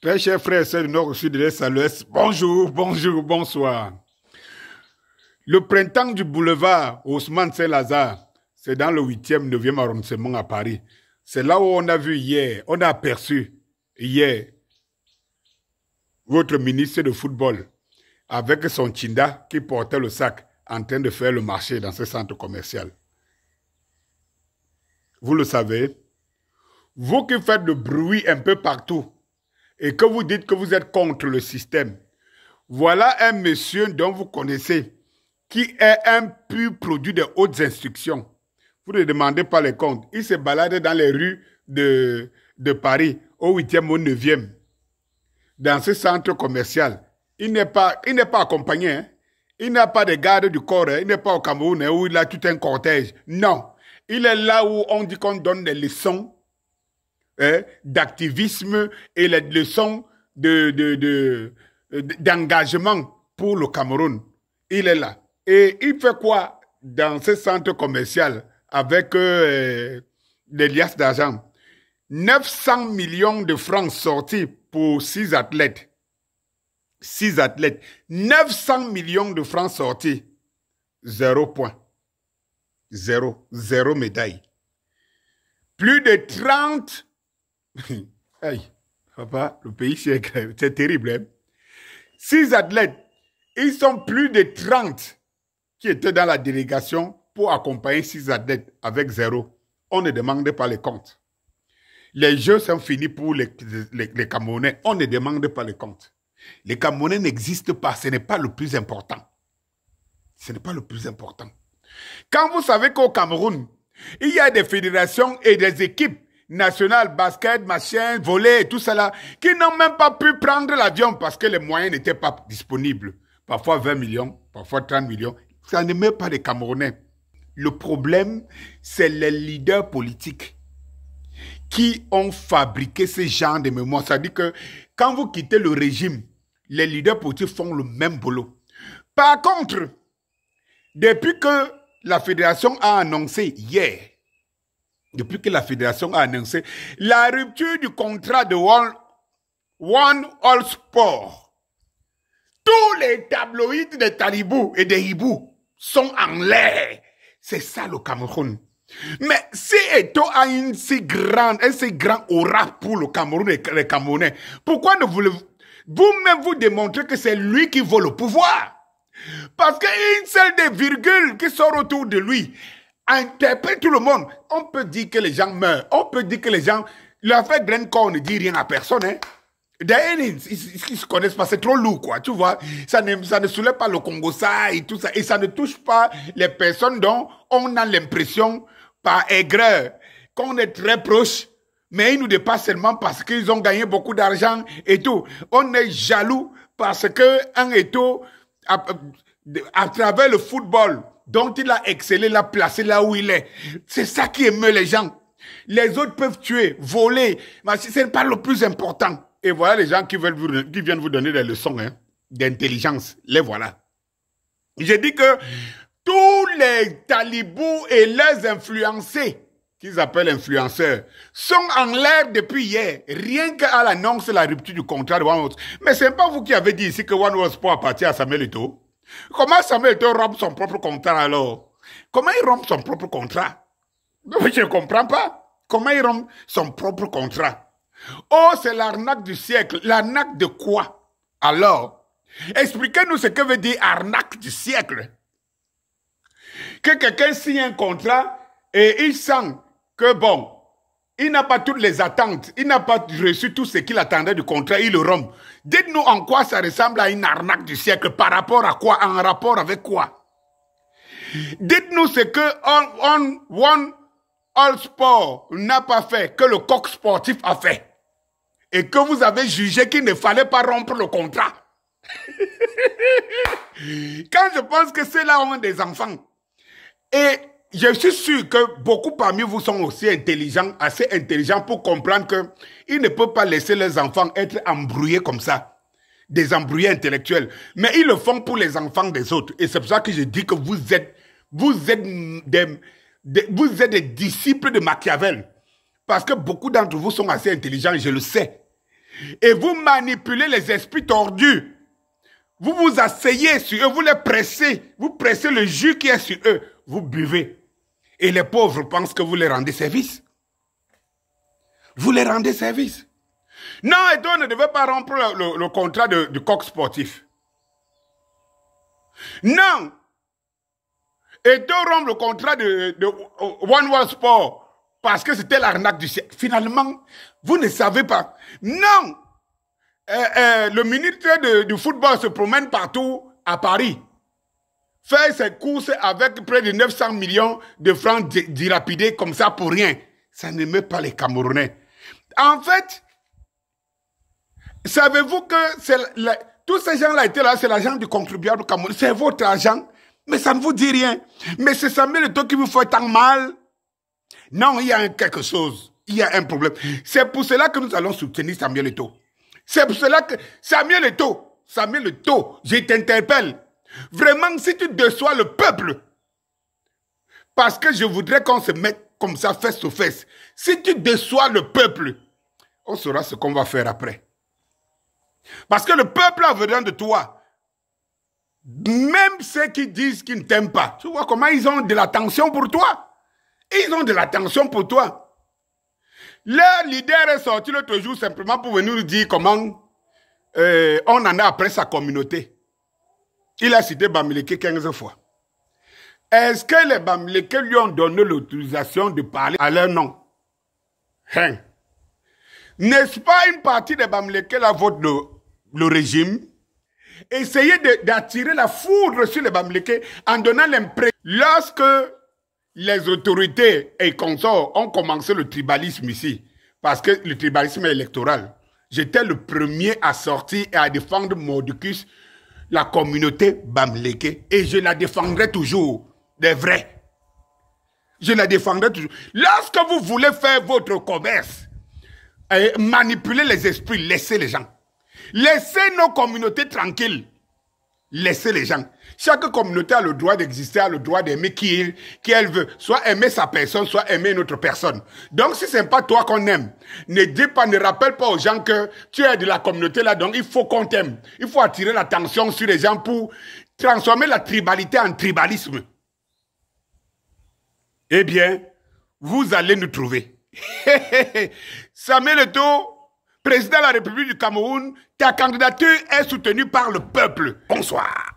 Très chers frères et sœurs du Nord au Sud de l'Est à l'Ouest, bonjour, bonjour, bonsoir. Le printemps du boulevard Haussmann Saint-Lazare, c'est dans le 8e, 9e arrondissement à Paris. C'est là où on a vu hier, on a aperçu hier votre ministre de football avec son Tchinda qui portait le sac en train de faire le marché dans ce centre commercial. Vous le savez, vous qui faites le bruit un peu partout et que vous dites que vous êtes contre le système, voilà un monsieur dont vous connaissez qui est un pur produit de hautes instructions. Vous ne demandez pas les comptes. Il se balade dans les rues de Paris, au 8e, au 9e, dans ce centre commercial. Il n'est pas accompagné. Hein. Il n'a pas de garde du corps. Hein. Il n'est pas au Cameroun hein, où il a tout un cortège. Non. Il est là où on dit qu'on donne des leçons d'activisme et les leçons d'engagement pour le Cameroun. Il est là. Et il fait quoi dans ce centre commercial avec des liasses d'argent? 900 millions de francs sortis pour 6 athlètes. 6 athlètes. 900 millions de francs sortis. 0 point. Zéro médaille. Plus de 30... Hey, papa, le pays, c'est terrible. Hein? 6 athlètes. Ils sont plus de 30 qui étaient dans la délégation pour accompagner 6 athlètes avec 0. On ne demande pas les comptes. Les jeux sont finis pour les Camerounais. On ne demande pas les comptes. Les Camerounais n'existent pas. Ce n'est pas le plus important. Ce n'est pas le plus important. Quand vous savez qu'au Cameroun, il y a des fédérations et des équipes nationales, basket, machin, volley et tout ça qui n'ont même pas pu prendre l'avion parce que les moyens n'étaient pas disponibles. Parfois 20 millions, parfois 30 millions. Ça ne met pas les Camerounais. Le problème, c'est les leaders politiques qui ont fabriqué ce genre de mémoire. C'est-à-dire que quand vous quittez le régime, les leaders politiques font le même boulot. Par contre, depuis que la fédération a annoncé hier, la rupture du contrat de One All Sport, tous les tabloïds des talibous et des hiboux sont en l'air. C'est ça le Cameroun. Mais si Eto'o a un si grand aura pour le Cameroun et les Camerounais, pourquoi ne vous-même vous démontrer que c'est lui qui veut le pouvoir? Parce qu'une seule des virgules qui sort autour de lui interpelle tout le monde. On peut dire que les gens meurent. On peut dire que les gens... L'affaire Glencore ne dit rien à personne. Hein. D'ailleurs, ils ne se connaissent pas. C'est trop lourd, quoi. Tu vois, ça ne soulève pas le Congo, ça et tout ça. Et ça ne touche pas les personnes dont on a l'impression, par aigreur, qu'on est très proche. Mais ils nous dépassent seulement parce qu'ils ont gagné beaucoup d'argent et tout. On est jaloux parce qu'un Eto'o... à travers le football dont il a excellé, l'a placé là où il est. C'est ça qui émeut les gens. Les autres peuvent tuer, voler, mais ce n'est pas le plus important. Et voilà les gens qui viennent vous donner des leçons hein, d'intelligence. Les voilà. J'ai dit que tous les talibous et leurs influencés, qu'ils appellent influenceurs, sont en l'air depuis hier. Rien qu'à l'annonce de la rupture du contrat de One World. Mais ce n'est pas vous qui avez dit ici que One World Sport appartient à Samuel Eto'o. Comment Samuel Eto'o rompt son propre contrat alors? Comment il rompt son propre contrat? Je ne comprends pas. Comment il rompt son propre contrat? Oh, c'est l'arnaque du siècle. L'arnaque de quoi? Alors, expliquez-nous ce que veut dire arnaque du siècle. Que quelqu'un signe un contrat et il sent que bon, il n'a pas toutes les attentes, il n'a pas reçu tout ce qu'il attendait du contrat, il le rompt. Dites-nous en quoi ça ressemble à une arnaque du siècle, par rapport à quoi, en rapport avec quoi? Dites-nous ce que One All Sport n'a pas fait, que le coq sportif a fait. Et que vous avez jugé qu'il ne fallait pas rompre le contrat. Quand je pense que c'est là où on a des enfants. Et je suis sûr que beaucoup parmi vous sont aussi intelligents, assez intelligents pour comprendre qu'ils ne peuvent pas laisser leurs enfants être embrouillés comme ça. Des embrouillés intellectuels. Mais ils le font pour les enfants des autres. Et c'est pour ça que je dis que vous êtes des disciples de Machiavel. Parce que beaucoup d'entre vous sont assez intelligents, je le sais. et vous manipulez les esprits tordus. Vous vous asseyez sur eux, vous les pressez, vous pressez le jus qui est sur eux, vous buvez. Et les pauvres pensent que vous les rendez service. Vous les rendez service. Non, Eto'o ne devait pas rompre le contrat du coq sportif. Non. Eto'o rompt le contrat de One World Sport parce que c'était l'arnaque du siècle. Finalement, vous ne savez pas. Non. Le ministre du football se promène partout à Paris. Fait ses courses avec près de 900 millions de francs dilapidés comme ça pour rien. Ça ne met pas les Camerounais. En fait, savez-vous que tous ces gens-là étaient là, c'est l'argent du contribuable camerounais. C'est votre argent, mais ça ne vous dit rien. Mais c'est Samuel Eto'o qui vous fait tant mal. Non, il y a quelque chose. Il y a un problème. C'est pour cela que nous allons soutenir Samuel Eto'o. C'est pour cela que Samuel Eto'o, je t'interpelle. Vraiment, si tu déçois le peuple, parce que je voudrais qu'on se mette comme ça, fesse aux fesses. Si tu déçois le peuple, on saura ce qu'on va faire après. Parce que le peuple a besoin de toi. Même ceux qui disent qu'ils ne t'aiment pas. Tu vois comment ils ont de l'attention pour toi. Ils ont de l'attention pour toi. Leur leader est sorti l'autre jour simplement pour venir nous dire comment on en a après sa communauté. Il a cité Bamileke 15 fois. Est-ce que les Bamileke lui ont donné l'autorisation de parler à leur nom? Hein? N'est-ce pas une partie des Bamileke là vote le régime? Essayez d'attirer la foudre sur les Bamileke en donnant l'impression. Lorsque les autorités et consorts ont commencé le tribalisme ici, parce que le tribalisme est électoral, j'étais le premier à sortir et à défendre Mordicus, la communauté Bamileke, et je la défendrai toujours, des vrais. Je la défendrai toujours. Lorsque vous voulez faire votre commerce, manipuler les esprits, laissez les gens. Laissez nos communautés tranquilles. Laissez les gens. Chaque communauté a le droit d'exister, a le droit d'aimer qui elle veut. Soit aimer sa personne, soit aimer une autre personne. Donc si ce n'est pas toi qu'on aime, ne dis pas, ne rappelle pas aux gens que tu es de la communauté là, donc il faut qu'on t'aime. Il faut attirer l'attention sur les gens pour transformer la tribalité en tribalisme. Eh bien, vous allez nous trouver. Samuel Eto'o, président de la République du Cameroun, ta candidature est soutenue par le peuple. Bonsoir.